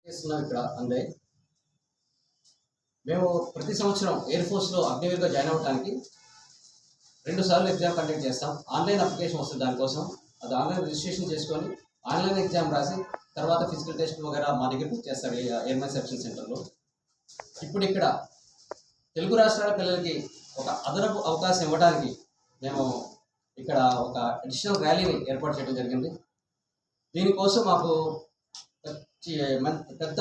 చేస్తున్నాం ఇక్కడ అందే. మేము ప్రతి సంవత్సరం ఎయిర్ ఫోర్స్లో అగ్నివీర్గా జాయిన్ అవ్వడానికి 2 సార్లు ఎగ్జామ్ కండక్ట్ చేస్తాం. ఆన్లైన్ అప్లికేషన్ వస్తుంది దానికోసం. అది ఆన్లైన్ రిజిస్ట్రేషన్ చేసుకొని ఆన్లైన్ ఎగ్జామ్ రాసి తర్వాత ఫిజికల్ టెస్ట్ వగేరా మా దగ్గర బుక్ చేస్తారు ఎయిర్మెన్ సెప్షన్ సెంటర్లో. ఇప్పుడు ఇక్కడ తెలుగు రాష్ట్రాల పిల్లలకి ఒక అదనపు అవకాశం ఇవ్వడానికి మేము ఇక్కడ ఒక అడిషనల్ ర్యాలీని ఏర్పాటు చేయడం జరిగింది. దీనికోసం మాకు పెద్ద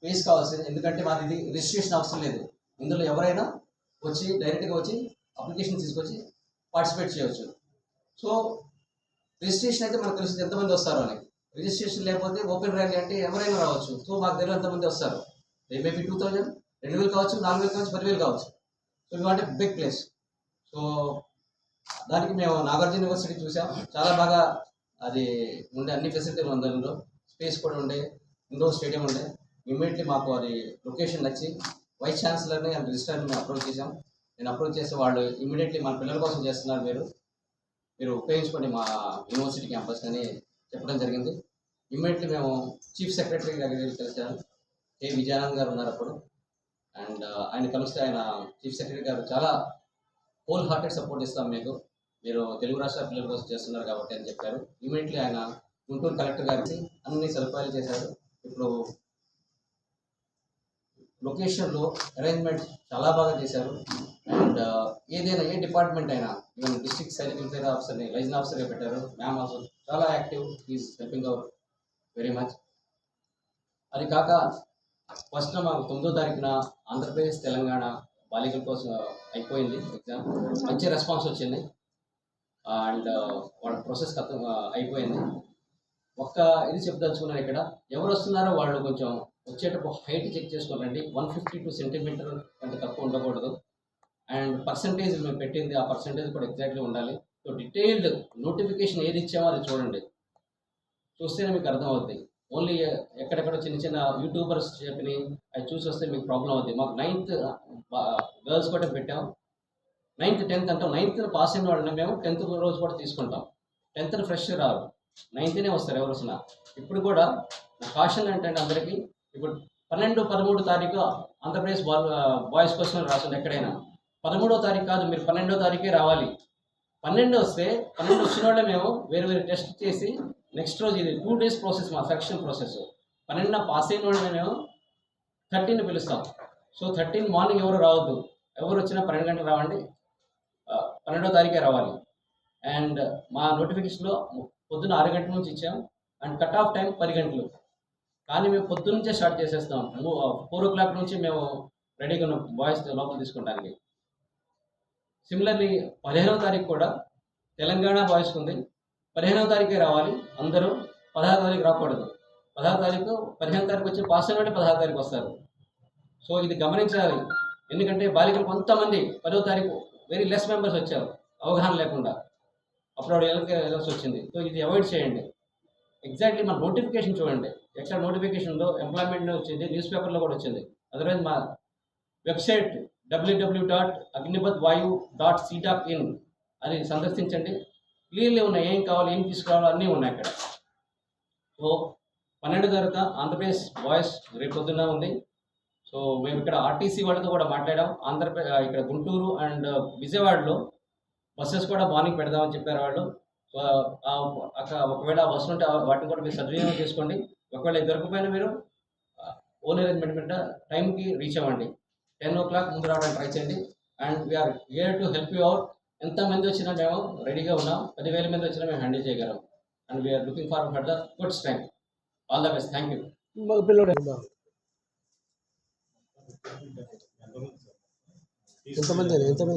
ఫీజు కావాల్సింది, ఎందుకంటే మాది ఇది రిజిస్ట్రేషన్ అవసరం లేదు. ఇందులో ఎవరైనా వచ్చి డైరెక్ట్గా వచ్చి అప్లికేషన్ తీసుకొచ్చి పార్టిసిపేట్ చేయవచ్చు. సో రిజిస్ట్రేషన్ అయితే మనకు తెలుస్తుంది ఎంతమంది వస్తారు అని. రిజిస్ట్రేషన్ లేకపోతే ఓపెన్ ర్యాలీ అంటే ఎవరైనా రావచ్చు. సో మాకు తెలియదు ఎంతమంది వస్తారు. మేబీ 2000, 2000 కావచ్చు, 4000 కావచ్చు, 10,000 కావచ్చు. So we want big place. So దానికి మేము నాగార్జున యూనివర్సిటీ చూసాం. చాలా బాగా అది ఉండే, అన్ని ఫెసిలిటీలు ఉంది. అందులో స్పేస్ కూడా ఉండే, ఇండోర్ స్టేడియం ఉండే. ఇమ్మీడియట్లీ మాకు అది లొకేషన్ నచ్చి వైస్ ఛాన్సలర్ని అండ్ రిజిస్ట్రార్ని మేము అప్రోచ్ చేసాం. నేను అప్రోచ్ చేస్తే వాళ్ళు ఇమ్మీడియట్లీ మన పిల్లల కోసం చేస్తున్నారు, మీరు ఉపయోగించుకోండి మా యూనివర్సిటీ క్యాంపస్ అని చెప్పడం జరిగింది. ఇమ్మీడియట్లీ మేము చీఫ్ సెక్రటరీ దగ్గరికి కలిసాను. కే విజయానంద్ గారు ఉన్నారు అప్పుడు. అండ్ ఆయన కలిస్తే ఆయన చీఫ్ సెక్రటరీ గారు చాలా హోల్ హార్టెడ్ సపోర్ట్ ఇస్తాం మీకు, మీరు తెలుగు రాష్ట్రాల పిల్లల కోసం చేస్తున్నారు కాబట్టి అని చెప్పారు. ఇమీడియట్లీ ఆయన గుంటూరు కలెక్టర్ గారికి అన్ని సదుపాయాలు చేశారు. ఇప్పుడు లొకేషన్లో అరేంజ్మెంట్ చాలా బాగా చేశారు. అండ్ ఏదైనా ఏ డిపార్ట్మెంట్ అయినా, ఈవెన్ డిస్ట్రిక్ట్ సైనిక్ వెల్ఫేర్ ఆఫీసర్ని లైజన్ ఆఫీసర్గా పెట్టారు. మ్యామ్ ఆల్సో చాలా active, is helping hour very much. అది కాక ఫస్ట్ మాకు 9వ తారీఖున ఆంధ్రప్రదేశ్ తెలంగాణ బాలికల కోసం అయిపోయింది ఎగ్జామ్. మంచి రెస్పాన్స్ వచ్చింది అండ్ వాళ్ళ ప్రాసెస్ అయిపోయింది. ఒక్క ఇది చెప్పదలుచుకున్నాను, ఇక్కడ ఎవరు వస్తున్నారో వాళ్ళు కొంచెం వచ్చేటప్పుడు హైట్ చెక్ చేసుకోరండి. 152 సెంటీమీటర్ కంటే తక్కువ ఉండకూడదు. అండ్ పర్సంటేజ్ మేము పెట్టింది, ఆ పర్సంటేజ్ కూడా ఎగ్జాక్ట్లీ ఉండాలి. సో డీటెయిల్డ్ నోటిఫికేషన్ ఏది ఇచ్చామో అది చూడండి, చూస్తేనే మీకు అర్థమవుతుంది. ఓన్లీ ఎక్కడెక్కడ చిన్న చిన్న యూట్యూబర్స్ చెప్పి అవి చూసి వస్తే మీకు ప్రాబ్లం అవుతుంది. మాకు 9th గర్ల్స్ కూడా పెట్టాం. 9th, 10th అంటాం. 9th పాస్ అయిన వాళ్ళని మేము 10th రోజు కూడా తీసుకుంటాం. 10th ఫ్రెష్ రారు, 9th వస్తారు ఎవరు వచ్చినా. ఇప్పుడు కూడా నా కాషన్ ఏంటంటే అందరికీ, ఇప్పుడు 12, 13 తారీఖు ఆంధ్రప్రదేశ్ బాయ్స్ కోసం రాస్తుంది ఎక్కడైనా. 13వ తారీఖు కాదు, మీరు 12వ తారీఖే రావాలి. 12 వస్తే 12 వచ్చిన వాళ్ళే మేము వేరే టెస్ట్ చేసి నెక్స్ట్ రోజు, ఇది 2 days ప్రాసెస్, మా సెలక్షన్ ప్రాసెస్. 12 పాస్ అయిన వాళ్ళని మేము 13 పిలుస్తాం. సో 13 మార్నింగ్ ఎవరు రావద్దు, ఎవరు వచ్చినా 12 గంటలకు రావండి, 12వ తారీఖే రావాలి. అండ్ మా నోటిఫికేషన్లో పొద్దున్న 6 గంటల నుంచి ఇచ్చాం. అండ్ కట్ ఆఫ్ టైం 10 గంటలు. కానీ మేము పొద్దున్న నుంచే స్టార్ట్ చేసేస్తాం. 4 o'clock నుంచి మేము రెడీగా ఉన్నాం బాయ్స్ లోపల తీసుకుంటానికి. సిమిలర్లీ 15వ తారీఖు కూడా తెలంగాణ బాయ్స్కి ఉంది. 15వ తారీఖే రావాలి అందరూ, 16వ తారీఖు రాకూడదు. 16వ తారీఖు, 15వ తారీఖు వచ్చి పాస్ అయిన 16వ తారీఖు వస్తారు. సో ఇది గమనించాలి, ఎందుకంటే బాలికలు కొంతమంది 10వ తారీఖు వెరీ లెస్ మెంబర్స్ వచ్చారు అవగాహన లేకుండా, అప్పుడు వెళ్ళాల్సి వచ్చింది. సో ఇది అవాయిడ్ చేయండి. ఎగ్జాక్ట్లీ మన నోటిఫికేషన్ చూడండి, ఎక్కడ నోటిఫికేషన్ ఉందో ఎంప్లాయ్మెంట్ వచ్చింది, న్యూస్ పేపర్లో కూడా వచ్చింది. అదర్వైజ్ మా వెబ్సైట్ www.agnibadvayu.c.in అని సందర్శించండి. క్లియర్లీ ఉన్నాయి, ఏం కావాలి, ఏం తీసుకురావాలో అన్నీ ఉన్నాయి అక్కడ. సో 12 తారీఖు ఆంధ్రప్రదేశ్ బాయ్స్ రేపు పొద్దున్న ఉంది. సో మేము ఇక్కడ ఆర్టీసీ వాళ్ళతో కూడా మాట్లాడాం. ఇక్కడ గుంటూరు అండ్ విజయవాడలో బస్సెస్ కూడా మార్నింగ్ పెడదామని చెప్పారు వాళ్ళు. సో అక్కడ ఒకవేళ బస్సులు ఉంటే వాటిని కూడా మీరు సద్వినియోగం చేసుకోండి. ఒకవేళ దొరకపోయినా మీరు ఓన్ అరేంజ్మెంట్ మీద టైంకి రీచ్ అవ్వండి. 10 o'clock ముందు రావడానికి ట్రై చేయండి. And we are here to help you out. ఎంతమంది వచ్చినా మేము రెడీగా ఉన్నాం. 10,000 మంది వచ్చినా మేము హ్యాండిల్ చేయగలం. And we are looking forward for the good strength. All the best. Thank you. ఎంతమంది